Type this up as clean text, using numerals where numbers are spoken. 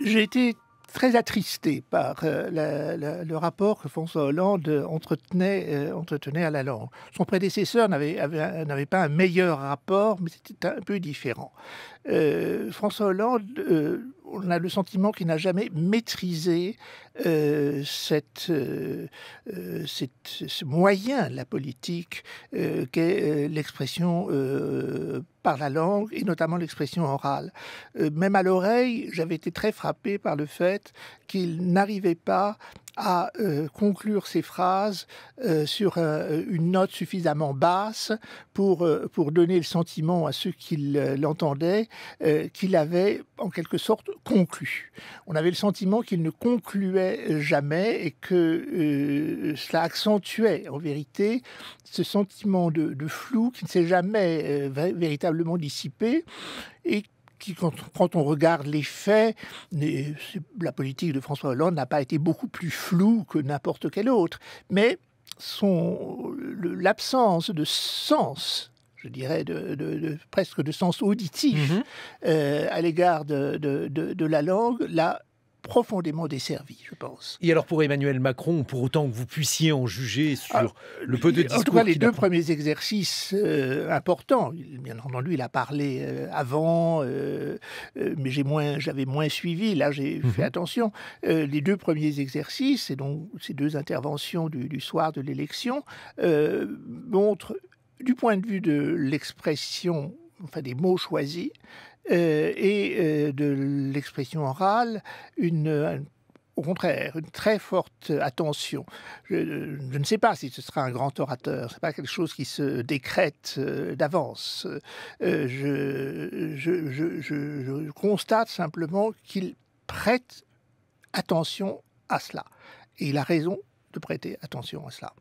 J'ai été très attristé par le rapport que François Hollande entretenait à la langue. Son prédécesseur n'avait pas un meilleur rapport, mais c'était un peu différent. François Hollande, on a le sentiment qu'il n'a jamais maîtrisé ce moyen de la politique qu'est l'expression par la langue et notamment l'expression orale. Même à l'oreille, j'avais été très frappé par le fait qu'il n'arrivait pas à conclure ses phrases sur une note suffisamment basse pour donner le sentiment à ceux qui l'entendaient qu'il avait en quelque sorte conclu. On avait le sentiment qu'il ne concluait jamais et que cela accentuait en vérité ce sentiment de flou qui ne s'est jamais véritablement dissipé et qui, quand on regarde les faits, la politique de François Hollande n'a pas été beaucoup plus floue que n'importe quelle autre. Mais l'absence de sens, je dirais, presque de sens auditif à l'égard de la langue, l'a profondément desservi, je pense. Et alors pour Emmanuel Macron, pour autant que vous puissiez en juger sur le peu de discours... En tout cas, les deux premiers exercices importants, bien entendu, il a parlé avant, mais j'avais moins suivi, là j'ai fait attention. Les deux premiers exercices, et donc ces deux interventions du soir de l'élection, montrent, du point de vue de l'expression, enfin des mots choisis, et de l'expression orale, au contraire, une très forte attention. Je ne sais pas si ce sera un grand orateur, ce n'est pas quelque chose qui se décrète d'avance. Je constate simplement qu'il prête attention à cela. Et il a raison de prêter attention à cela.